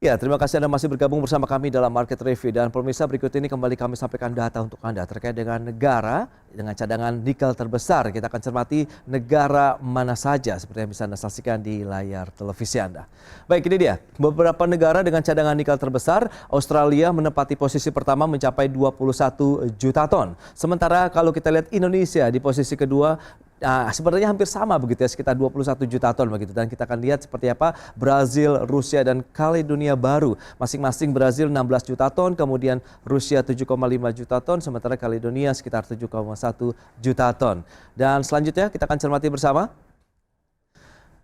Ya, terima kasih Anda masih bergabung bersama kami dalam Market Review. Dan pemirsa, berikut ini kembali kami sampaikan data untuk Anda terkait dengan negara dengan cadangan nikel terbesar. Kita akan cermati negara mana saja seperti yang bisa Anda saksikan di layar televisi Anda. Baik, ini dia. Beberapa negara dengan cadangan nikel terbesar. Australia menempati posisi pertama mencapai 21 juta ton. Sementara kalau kita lihat Indonesia di posisi kedua, sebenarnya hampir sama begitu ya, sekitar 21 juta ton begitu. Dan kita akan lihat seperti apa Brazil, Rusia, dan Kaledonia Baru. Masing-masing Brazil 16 juta ton, kemudian Rusia 7,5 juta ton, sementara Kaledonia sekitar 7,1 juta ton. Dan selanjutnya kita akan cermati bersama.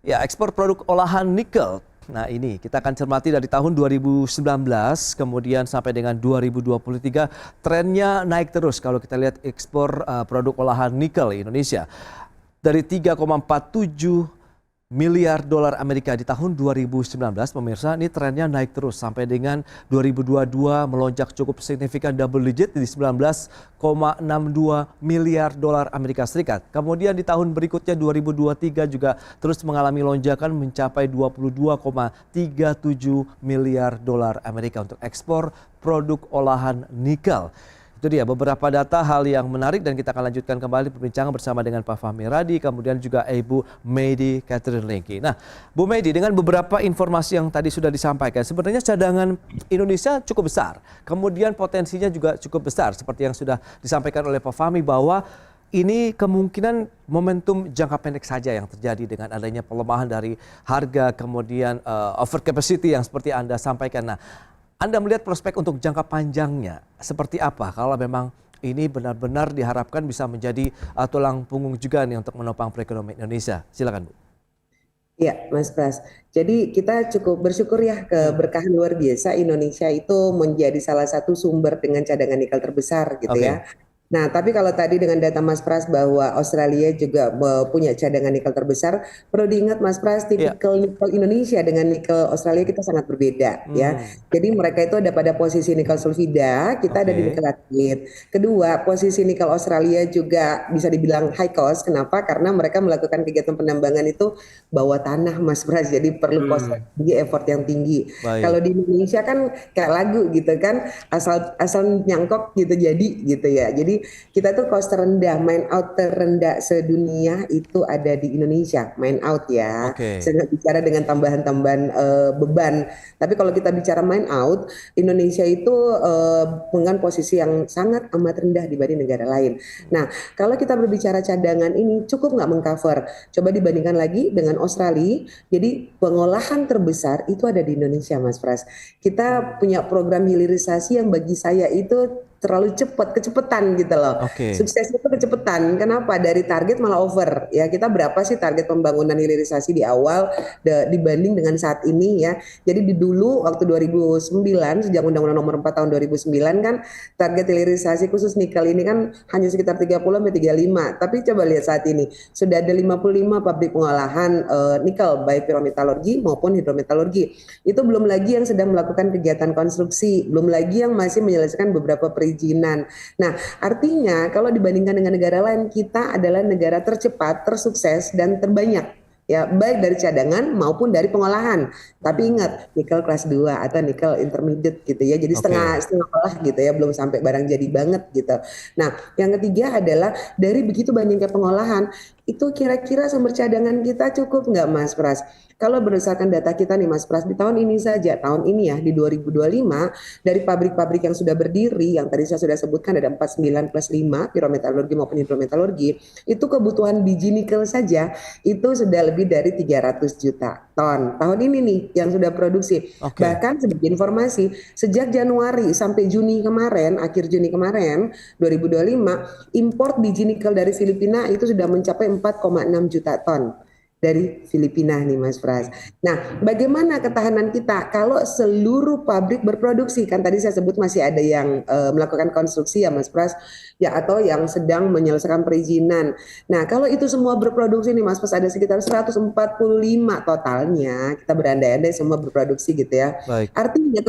Ya, ekspor produk olahan nikel. Nah, ini kita akan cermati dari tahun 2019 kemudian sampai dengan 2023 trennya naik terus kalau kita lihat ekspor produk olahan nikel Indonesia. Dari 3,47 miliar dolar Amerika di tahun 2019, pemirsa, ini trennya naik terus sampai dengan 2022 melonjak cukup signifikan double digit di 19,62 miliar dolar Amerika Serikat. Kemudian di tahun berikutnya 2023 juga terus mengalami lonjakan mencapai 22,37 miliar dolar Amerika untuk ekspor produk olahan nikel. Itu dia beberapa data hal yang menarik dan kita akan lanjutkan kembali perbincangan bersama dengan Pak Fahmi Radi, kemudian juga Ibu Medi Catherine Lengki. Nah, Bu Medi, dengan beberapa informasi yang tadi sudah disampaikan, sebenarnya cadangan Indonesia cukup besar. Kemudian potensinya juga cukup besar seperti yang sudah disampaikan oleh Pak Fahmi bahwa ini kemungkinan momentum jangka pendek saja yang terjadi dengan adanya pelemahan dari harga, kemudian over capacity yang seperti Anda sampaikan. Nah, Anda melihat prospek untuk jangka panjangnya seperti apa kalau memang ini benar-benar diharapkan bisa menjadi tulang punggung juga nih untuk menopang perekonomian Indonesia. Silakan, Bu. Ya, Mas Pras. Jadi kita cukup bersyukur ya, keberkahan luar biasa Indonesia itu menjadi salah satu sumber dengan cadangan nikel terbesar gitu ya. Oke. Nah, tapi kalau tadi dengan data Mas Pras bahwa Australia juga punya cadangan nikel terbesar, perlu diingat Mas Pras, Ya. tipikal nikel Indonesia dengan nikel Australia kita sangat berbeda ya. Jadi mereka itu ada pada posisi nikel sulfida, kita ada di Oke. nikel latit. Kedua, posisi nikel Australia juga bisa dibilang high cost. Kenapa? Karena mereka melakukan kegiatan penambangan itu bawah tanah Mas Pras, jadi perlu cost yang tinggi, effort yang tinggi. Kalau Baik. di Indonesia kan kayak lagu gitu kan, asal nyangkok gitu jadi gitu ya. Jadi kita tuh cost terendah, main out terendah sedunia itu ada di Indonesia, main out ya. Oke. Saya nggak bicara dengan tambahan-tambahan beban. Tapi kalau kita bicara main out, Indonesia itu dengan posisi yang sangat amat rendah dibanding negara lain. Nah, kalau kita berbicara cadangan ini cukup nggak mengcover? Coba dibandingkan lagi dengan Australia. Jadi pengolahan terbesar itu ada di Indonesia, Mas Pras. Kita punya program hilirisasi yang bagi saya itu terlalu cepat, kecepetan gitu loh. Oke. Suksesnya itu kecepetan. Kenapa? Dari target malah over. Ya, kita berapa sih target pembangunan hilirisasi di awal dibanding dengan saat ini ya. Jadi di dulu waktu 2009 sejak Undang-Undang Nomor 4 tahun 2009 kan target hilirisasi khusus nikel ini kan hanya sekitar 30 sampai 35. Tapi coba lihat saat ini sudah ada 55 pabrik pengolahan nikel baik pyrometalurgi maupun hidrometalurgi. Itu belum lagi yang sedang melakukan kegiatan konstruksi, belum lagi yang masih menyelesaikan beberapa perizinan. Nah, artinya kalau dibandingkan dengan negara lain, kita adalah negara tercepat, tersukses, dan terbanyak. Ya, baik dari cadangan maupun dari pengolahan. Tapi ingat, nikel kelas 2 atau nikel intermediate gitu ya. Jadi setengah olah gitu ya, belum sampai barang jadi banget gitu. Nah, yang ketiga adalah dari begitu banyaknya pengolahan, itu kira-kira sumber cadangan kita cukup nggak Mas Pras? Kalau berdasarkan data kita nih Mas Pras, di tahun ini saja, tahun ini ya, di 2025, dari pabrik-pabrik yang sudah berdiri, yang tadi saya sudah sebutkan ada 49 plus 5, pyrometalurgi maupun hidrometalurgi, itu kebutuhan biji nikel saja, itu sudah lebih dari 300 juta ton. Tahun ini nih, yang sudah produksi. Oke. Bahkan sebagai informasi, sejak Januari sampai Juni kemarin, akhir Juni kemarin, 2025, import biji nikel dari Filipina itu sudah mencapai 4,6 juta ton. Dari Filipina nih Mas Pras. Nah, bagaimana ketahanan kita kalau seluruh pabrik berproduksi? Kan tadi saya sebut masih ada yang melakukan konstruksi ya Mas Pras, ya atau yang sedang menyelesaikan perizinan. Nah, kalau itu semua berproduksi nih Mas Pras, ada sekitar 145 totalnya. Kita berandai-andai semua berproduksi gitu ya. Baik. Artinya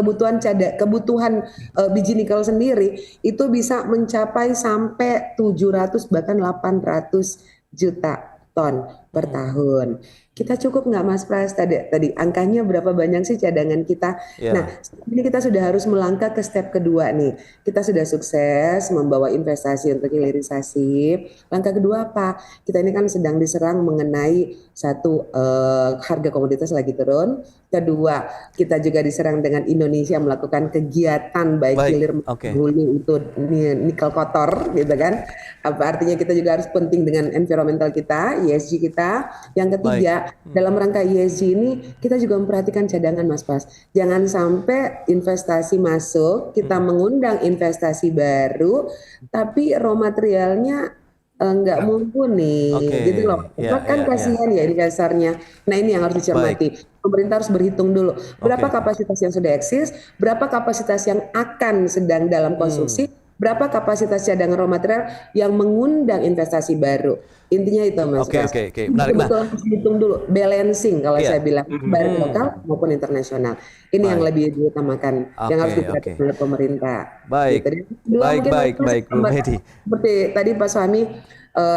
kebutuhan biji nikel sendiri itu bisa mencapai sampai 700 bahkan 800 juta ton per tahun. kita cukup nggak Mas Pras tadi angkanya berapa banyak sih cadangan kita. Nah, Ya, ini kita sudah harus melangkah ke step kedua nih. Kita sudah sukses membawa investasi untuk hilirisasi. Langkah kedua apa? Kita ini kan sedang diserang mengenai satu harga komoditas lagi turun. Kedua, kita juga diserang dengan Indonesia melakukan kegiatan baik baik. hilir maupun Oke, hulu itu nikel kotor gitu kan. Apa artinya kita juga harus penting dengan environmental kita, ESG kita. Yang baik. ketiga, dalam rangka ESG ini kita juga memperhatikan cadangan Mas Pras. Jangan sampai investasi masuk, kita Mm-mm. mengundang investasi baru, tapi raw materialnya nggak Nah, mumpuni Oke, gitu loh. ya, Karena kan ya, ya. kasihan ya investornya. Nah ini yang harus Baik, dicermati. Pemerintah harus berhitung dulu berapa oke. kapasitas yang sudah eksis, berapa kapasitas yang akan sedang dalam Hmm. konstruksi, berapa kapasitas cadangan raw material yang mengundang investasi baru. Intinya itu Mas Oke, Pras. oke, oke. Menarik. Nah, Betul-betul harus dihitung dulu, balancing kalau saya iya. bilang, baik lokal Hmm. maupun internasional. Ini yang Baik. lebih diutamakan, yang harus Oke, oke. diperhatikan oleh pemerintah. Gitu. Baik. Dan kedua Baik, mungkin Mas baik, Pras, baik, Bu Medi. seperti tadi Pak Suami,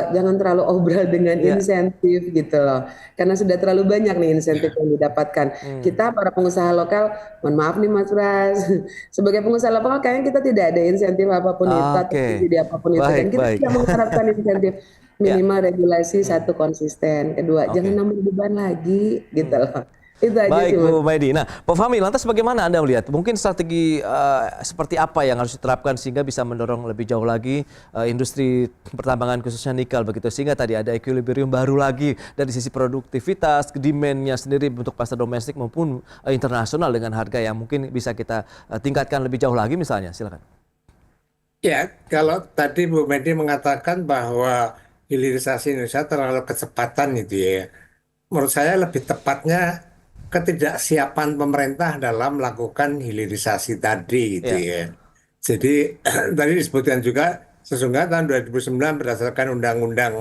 jangan terlalu obral dengan Ya. insentif gitu loh. Karena sudah terlalu banyak nih insentif ya. yang didapatkan. Hmm. Kita para pengusaha lokal, mohon maaf nih Mas Pras, sebagai pengusaha lokal kayaknya kita tidak ada insentif apapun itu atau Oke. subsidi apapun itu. Dan Baik, kita baik. tidak mengharapkan insentif. Ya. Minimal regulasi Hmm. satu konsisten. Kedua, jangan Oke. nambah beban lagi gitu Hmm. loh. Itu aja Baik, sih Mas. Bu Medi. Nah, Pak Fahmi, lantas bagaimana Anda melihat? Mungkin strategi seperti apa yang harus diterapkan sehingga bisa mendorong lebih jauh lagi industri pertambangan khususnya nikel begitu, sehingga tadi ada equilibrium baru lagi dari sisi produktivitas, demand-nya sendiri untuk pasar domestik maupun internasional dengan harga yang mungkin bisa kita tingkatkan lebih jauh lagi misalnya. Silakan. Ya, kalau tadi Bu Medi mengatakan bahwa hilirisasi Indonesia terlalu kecepatan itu ya. Menurut saya lebih tepatnya ketidaksiapan pemerintah dalam melakukan hilirisasi tadi gitu Ya. ya. Jadi tadi disebutkan juga sesungguhnya tahun 2009 berdasarkan Undang-Undang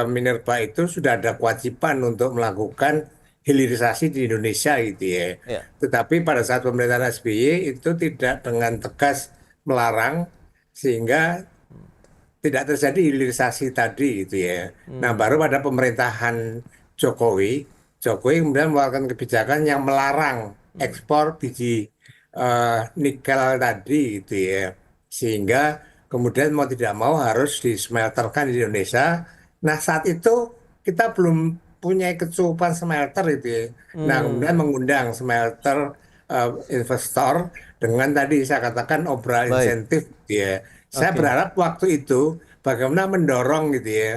Minerba itu sudah ada kewajiban untuk melakukan hilirisasi di Indonesia gitu ya. Ya. Tetapi pada saat pemerintahan SBY itu tidak dengan tegas melarang sehingga tidak terjadi hilirisasi tadi gitu ya. Nah, Hmm. baru pada pemerintahan Jokowi, Jokowi kemudian mengeluarkan kebijakan yang melarang ekspor biji nikel tadi gitu ya. Sehingga kemudian mau tidak mau harus dismelterkan di Indonesia. Nah, saat itu kita belum punya kecukupan smelter itu ya. Nah, kemudian Hmm. mengundang smelter investor dengan tadi saya katakan obral Baik. insentif gitu ya. Saya Oke. berharap waktu itu bagaimana mendorong gitu ya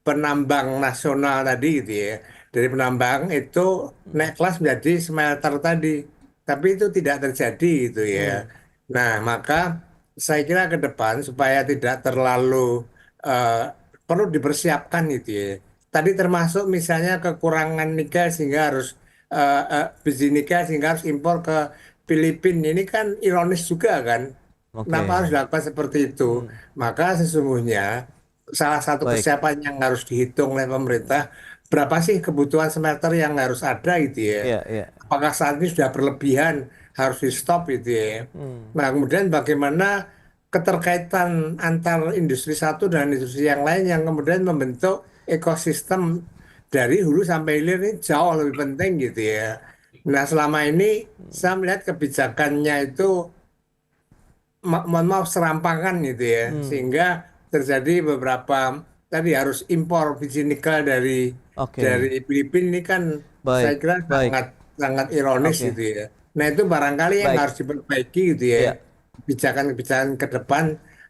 penambang nasional tadi gitu ya. Dari penambang itu naik kelas menjadi smelter tadi. Tapi itu tidak terjadi gitu ya. Hmm. Nah, maka saya kira ke depan supaya tidak terlalu eh, perlu dipersiapkan gitu ya. Tadi termasuk misalnya kekurangan nikel sehingga harus biji nikel sehingga harus impor ke Filipina. Ini kan ironis juga kan. Kenapa Oke. harus dilakukan seperti itu? Hmm. Maka sesungguhnya salah satu Baik. kesiapan yang harus dihitung oleh pemerintah, berapa sih kebutuhan smelter yang harus ada gitu ya? Iya, iya. Apakah saat ini sudah berlebihan harus di stop gitu ya? Hmm. Nah, kemudian bagaimana keterkaitan antar industri satu dan industri yang lain yang kemudian membentuk ekosistem dari hulu sampai hilir ini jauh lebih penting gitu ya. Nah, selama ini saya melihat kebijakannya itu mohon maaf serampangan gitu ya, Hmm. sehingga terjadi beberapa tadi harus impor biji nikel dari Oke. Filipina ini kan saya Baik, kira baik. sangat sangat ironis Oke. gitu ya. Nah, itu barangkali yang Baik. harus diperbaiki gitu ya, Ya. kebijakan-kebijakan ke depan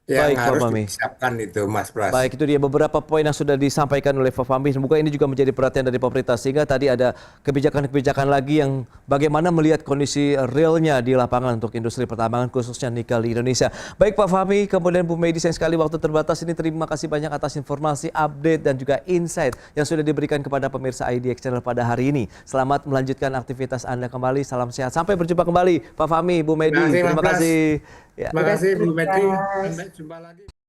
yang Baik, Pak harus Fahmi. dipersiapkan itu Mas Pras. Baik, itu dia beberapa poin yang sudah disampaikan oleh Pak Fahmi. Semoga ini juga menjadi perhatian dari pemerintah sehingga tadi ada kebijakan-kebijakan lagi yang bagaimana melihat kondisi realnya di lapangan untuk industri pertambangan khususnya nikel di Indonesia. Baik Pak Fahmi, kemudian Bu Medi, sayang sekali waktu terbatas ini. Terima kasih banyak atas informasi, update dan juga insight yang sudah diberikan kepada pemirsa IDX Channel pada hari ini. Selamat melanjutkan aktivitas Anda kembali. Salam sehat. Sampai berjumpa kembali Pak Fahmi, Bu Terima Medi. kasih Mas Terima Pras. kasih. Ya. Terima Terima kasih kasih Bu Medi. Mas. Sampai jumpa lagi.